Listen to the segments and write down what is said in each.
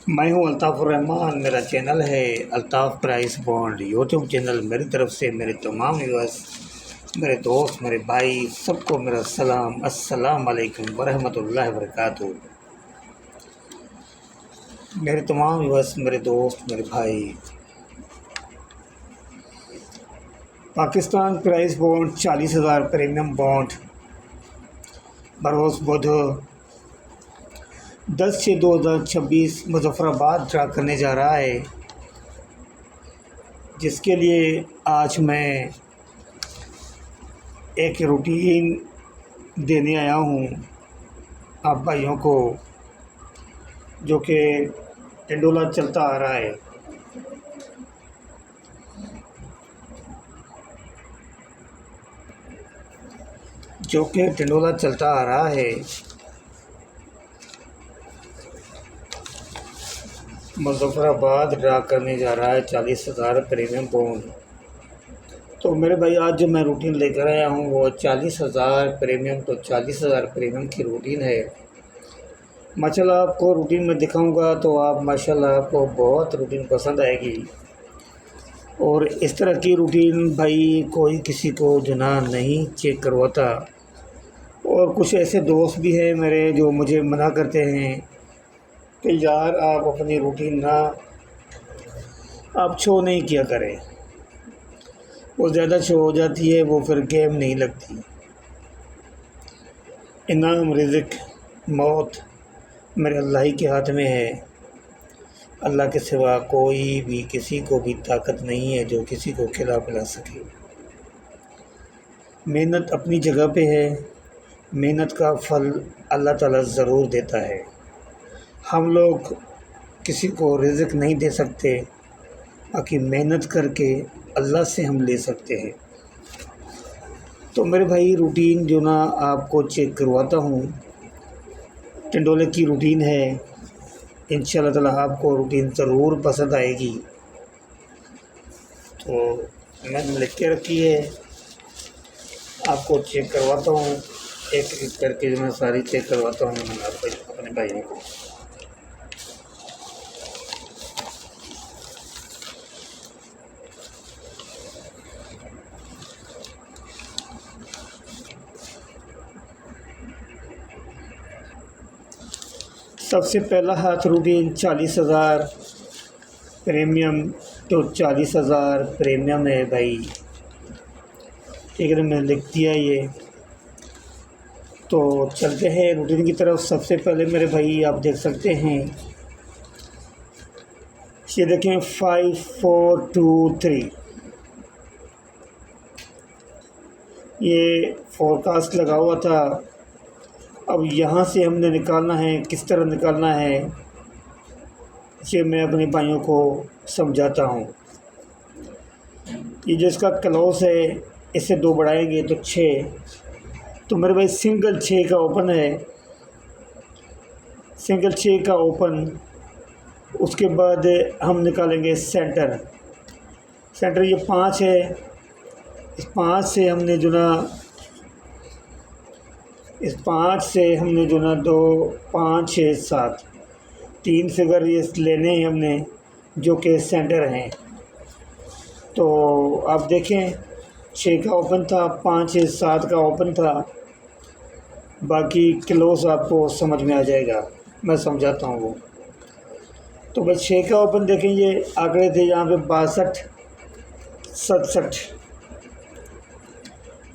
मैं हूं अल्ताफ़ुर रहमान। मेरा चैनल है Altaf price bond YouTube channel. मेरी तरफ से मेरे तमाम व्यूअर्स, मेरे दोस्त, मेरे भाई, सबको मेरा सलाम। अस्सलाम वालेकुम वरहमतुल्लाहि वबरकातुहू। मेरे तमाम व्यूअर्स, मेरे दोस्त, मेरे भाई, Pakistan prize bond 40,000 premium bond बरोज़ बुध 10/6/2026 मुज़फ़्फ़राबाद ड्रा करने जा रहा है, जिसके लिए आज मैं एक रूटीन देने आया हूँ आप भाइयों को, जो कि टिंडोला चलता आ रहा है। मुज़फ़्फ़राबाद ड्रा करने जा रहा है 40,000 प्रीमियम बॉन्ड। तो मेरे भाई, आज जो मैं रूटीन लेकर आया हूँ वो 40,000 प्रीमियम, तो 40,000 प्रीमियम की रूटीन है। माशाल्लाह आपको रूटीन में दिखाऊंगा तो आप माशाल्लाह आपको बहुत रूटीन पसंद आएगी। और इस तरह की रूटीन भाई कोई किसी को जुना नहीं चेक करवाता। और कुछ ऐसे दोस्त भी हैं मेरे जो मुझे मना करते हैं कि यार आप अपनी रूटीन ना आप शो नहीं किया करें, वो ज़्यादा शो हो जाती है, वो फिर गेम नहीं लगती। इनाम, रिज़्क़, मौत मेरे अल्लाह ही के हाथ में है। अल्लाह के सिवा कोई भी किसी को भी ताकत नहीं है जो किसी को खिला पिला सके। मेहनत अपनी जगह पे है, मेहनत का फल अल्लाह ताला ज़रूर देता है। हम लोग किसी को रिज़्क़ नहीं दे सकते, बाकी मेहनत करके अल्लाह से हम ले सकते हैं। तो मेरे भाई, रूटीन जो ना आपको चेक करवाता हूँ, टिंडोले की रूटीन है। इंशाल्लाह ताला आपको रूटीन ज़रूर पसंद आएगी। तो मैंने लिख के रखी है, आपको चेक करवाता हूँ एक एक करके। जो मैं सारी चेक करवाता हूँ मैं अपने भाइयों को। सबसे पहला हाथ रूटीन 40,000 प्रीमियम, तो 40,000 प्रीमियम है भाई, ठीक है ना, मैंने लिख दिया ये। तो चलते हैं रूटीन की तरफ। सबसे पहले मेरे भाई आप देख सकते हैं, ये देखें 5 4 2 3, ये फोरकास्ट लगा हुआ था। अब यहाँ से हमने निकालना है, किस तरह निकालना है ये मैं अपने भाइयों को समझाता हूँ। ये जो इसका क्लोज है, इसे 2 बढ़ाएंगे तो 6। तो मेरे भाई सिंगल 6 का ओपन है, सिंगल 6 का ओपन। उसके बाद हम निकालेंगे सेंटर। सेंटर ये 5 है, इस 5 से हमने जो ना 2 5 6 7 3 फिगर ये लेने हैं हमने, जो कि सेंटर हैं। तो आप देखें 6 का ओपन था, 5 6 7 का ओपन था। बाकी क्लोज आपको समझ में आ जाएगा, मैं समझाता हूँ वो। तो भाई 6 का ओपन देखें, ये आंकड़े थे यहाँ पे 62 67,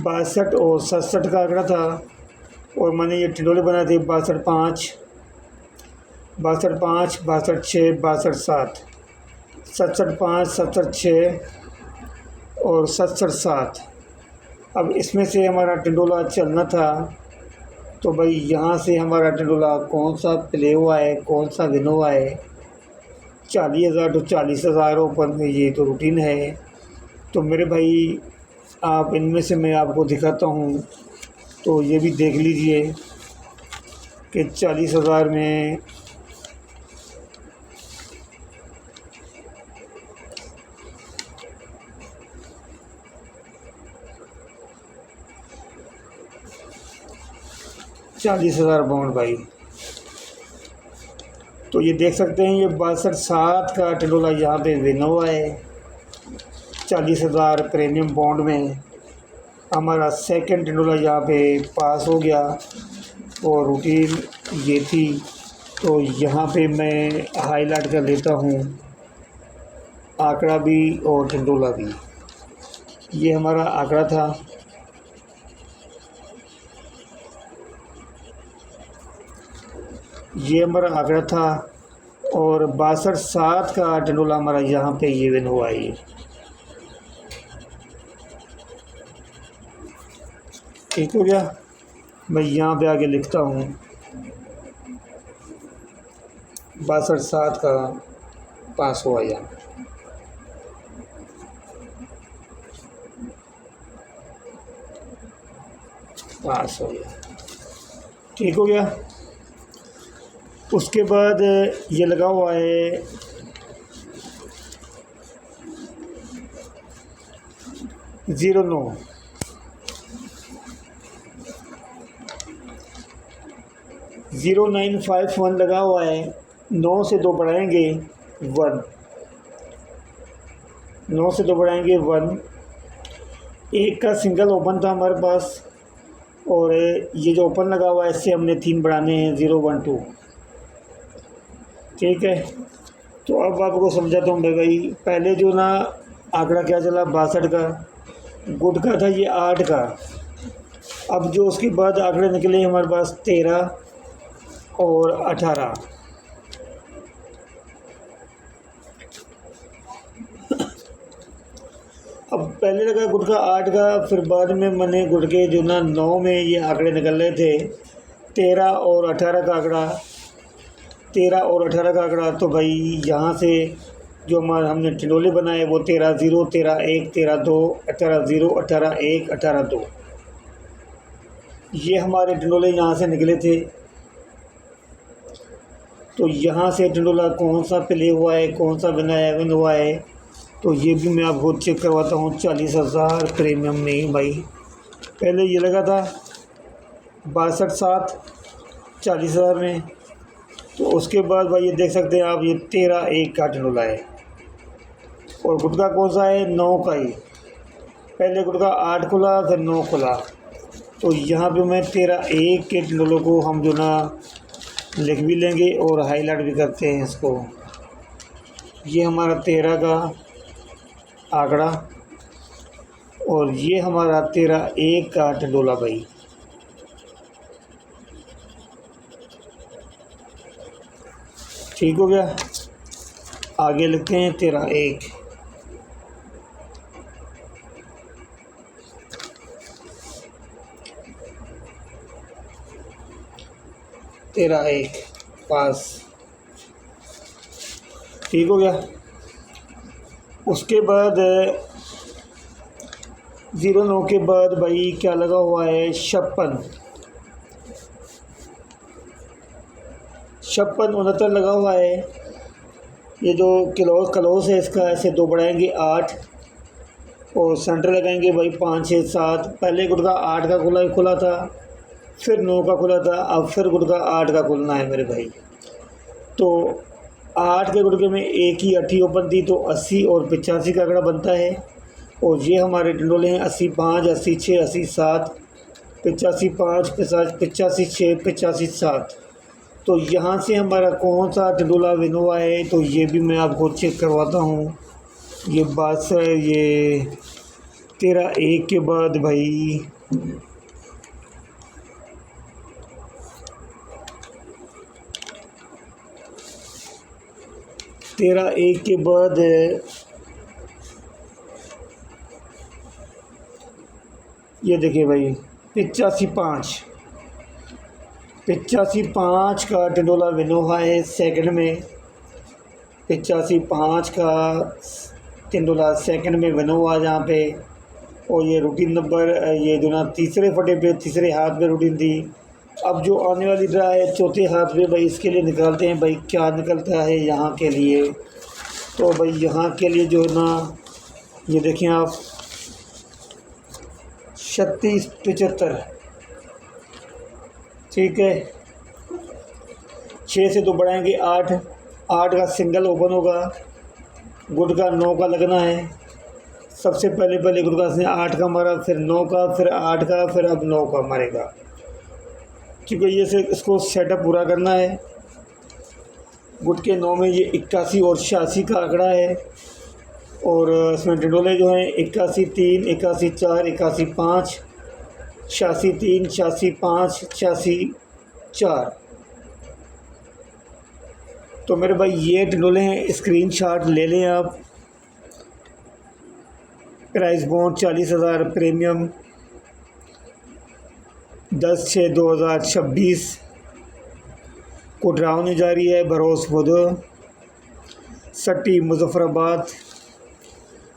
62 और 67 का आंकड़ा था। और मैंने ये टिंडोले बनाए थे 62 5 62 5 62 6 62 7 67 5 67 6 और 67 7। अब इसमें से हमारा टिंडोला चलना था। तो भाई यहाँ से हमारा टिंडोला कौन सा प्ले हुआ है, कौन सा विन हुआ है। 40,000 तो 40,000 ओपन में, ये तो रूटीन है। तो मेरे भाई आप इनमें से मैं आपको दिखाता हूँ, तो ये भी देख लीजिए कि 40,000 में $40,000 बॉन्ड भाई। तो ये देख सकते हैं ये 62.7 का टिंडोला यहाँ पे विन हुआ है 40,000 प्रीमियम बॉन्ड में। हमारा सेकंड टिंडोला यहाँ पे पास हो गया और रूटीन ये थी। तो यहाँ पे मैं हाईलाइट कर लेता हूँ आंकड़ा भी और टिंडोला भी। ये हमारा आंकड़ा था, ये हमारा आंकड़ा था और 62.7 का टिंडोला हमारा यहाँ पे ये विन हुआ है। ठीक हो गया। मैं यहाँ पे आगे लिखता हूँ 62.7 का पास हुआ यहाँ, पास हो गया। ठीक हो गया। उसके बाद ये लगा हुआ है 09, 0951 लगा हुआ है। 9 से 2 बढ़ाएंगे 1, 9 से 2 बढ़ाएंगे 1। एक का सिंगल ओपन था हमारे पास और ये जो ओपन लगा हुआ है इससे हमने 3 बढ़ाने हैं 012। ठीक है। तो अब आपको समझाता हूँ भाई, पहले जो ना आंकड़ा क्या चला 62 का, गुड का था ये 8 का। अब जो उसके बाद आंकड़े निकले हमारे पास 13 और 18। अब पहले लगा गुड का 8 का, फिर बाद में मैंने गुड के जो ना 9 में ये आंकड़े निकल रहे थे 13 और 18 का आंकड़ा, 13 और 18 का आंकड़ा। तो भाई यहाँ से जो हमारा हमने टिंडोले बनाए वो 13-0, 13-1, 13-2, 18-0, 18-1, 18-2, ये हमारे टिंडोले यहाँ से निकले थे। तो यहाँ से टिंडोला कौन सा प्ले हुआ है, कौन सा विन हुआ है, तो ये भी मैं आपको चेक करवाता हूँ 40,000 प्रीमियम में। भाई पहले ये लगा था 62.7 40,000 में। तो उसके बाद भाई ये देख सकते हैं आप ये 13-1 का टिंडोला है और गुटका कौन सा है 9 का ही। पहले गुटका 8 खुला फिर 9 खुला। तो यहाँ पे मैं 13-1 के टिंडोलों को हम जो ना लिख भी लेंगे और हाईलाइट भी करते हैं इसको। ये हमारा 13 का आंकड़ा और ये हमारा 13-1 का टिंडोला भाई। ठीक हो गया। आगे लिखते हैं 13-1। पास। ठीक हो गया। उसके बाद 09 के बाद भाई क्या लगा हुआ है 56 लगा हुआ है। ये जो क्लोज है इसका ऐसे 2 बढ़ाएंगे 8 और सेंटर लगाएंगे भाई 5, 6, 7। पहले गुटका 8 का खुला था, फिर 9 का खुला था, अब फिर गुटका 8 का खुलना है मेरे भाई। तो 8 के गुटके में एक ही 8 ओपन थी तो 80 और 85 का आंकड़ा बनता है। और ये हमारे टिंडोले हैं 85, 86, 87, 85, 5, 85, 6, 85, 7। तो यहाँ से हमारा कौन सा टिंडोला विन हुआ है तो ये भी मैं आपको चेक करवाता हूँ। ये बात ये 13-1 के बाद भाई 13-1 के बाद ये देखिए भाई 85 का टिंडोला विन हुआ है सेकंड में। 85 का टिंडोला सेकंड में विन हुआ जहाँ पे। और ये रूटीन नंबर ये जो ना तीसरे फटे पे तीसरे हाथ पे रूटीन थी। अब जो आने वाली ड्रा है चौथे हाथ पे भाई इसके लिए निकालते हैं भाई क्या निकलता है यहाँ के लिए। तो भाई यहाँ के लिए जो है ना ये देखें आप 36-75। ठीक है 6 से 2 बढ़ाएंगे 8, 8 का सिंगल ओपन होगा, गुड का 9 का लगना है। सबसे पहले गुड का उसने 8 का मारा, फिर 9 का, फिर 8 का, फिर अब 9 का मारेगा, क्योंकि ये से इसको सेटअप पूरा करना है। गुड के 9 में ये 81 और 86 का आंकड़ा है, और इसमें डंडोले जो हैं 81 3, 81 4, 81 5, 86 3, 86 5, 86 4। तो मेरे भाई ये डंडोले हैं, स्क्रीनशॉट ले लें आप। प्राइस बॉन्ड 40,000 प्रीमियम 10/6/2026 को ड्राउन जारी है, भरोस बुध सट्टी मुजफ्फराबाद।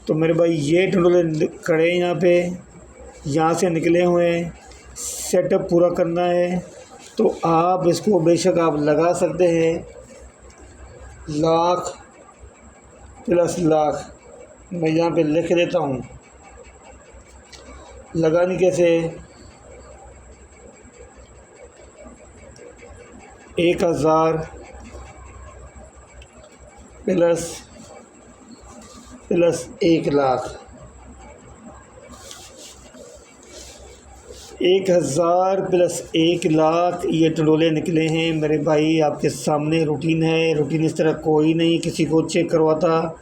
तो मेरे भाई ये डंडोले खड़े हैं यहाँ पे, यहाँ से निकले हुए हैं, सेटअप पूरा करना है। तो आप इसको बेशक आप लगा सकते हैं, लाख प्लस लाख। मैं यहाँ पे लिख देता हूँ, लगानी कैसे, 1,000 प्लस 1 लाख, 1,000 प्लस 1 लाख ये टंडोले निकले हैं मेरे भाई। आपके सामने रूटीन है, रूटीन इस तरह कोई नहीं किसी को चेक करवाता,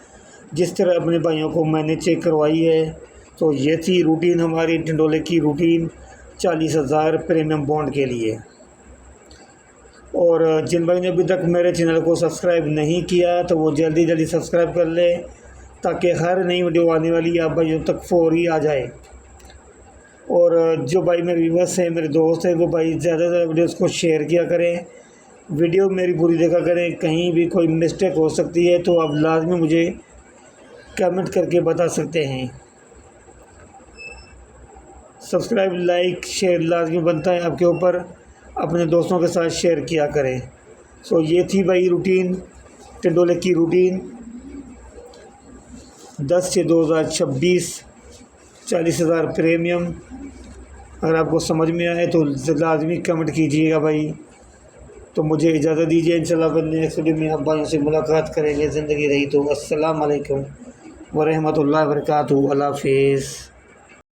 जिस तरह अपने भाइयों को मैंने चेक करवाई है। तो ये थी रूटीन हमारी टंडोले की रूटीन 40,000 प्रीमियम बॉन्ड के लिए। और जिन भाई ने अभी तक मेरे चैनल को सब्सक्राइब नहीं किया तो वो जल्दी सब्सक्राइब कर ले, ताकि हर नई वीडियो आने वाली आप भाइयों तक फौरी आ जाए। और जो भाई मेरे व्यूअर्स हैं, मेरे दोस्त हैं, वो भाई ज़्यादा वीडियोस को शेयर किया करें, वीडियो मेरी पूरी देखा करें। कहीं भी कोई मिस्टेक हो सकती है तो आप लाजमी मुझे कमेंट करके बता सकते हैं। सब्सक्राइब लाइक शेयर लाजमी बनता है आपके ऊपर, अपने दोस्तों के साथ शेयर किया करें। सो ये थी भाई रूटीन, टंडोले की रूटीन 10/6/2026 40,000 प्रीमियम। अगर आपको समझ में आए तो लाजमी कमेंट कीजिएगा भाई। तो मुझे इजाज़त दीजिए, इंशाल्लाह फिर नेक्स्ट वीडियो में आप भाइयों से मुलाकात करेंगे। ज़िंदगी रही तो अस्सलाम वालेकुम व रहमतुल्लाहि व बरकातहू। अल्लाह हाफ़िज़।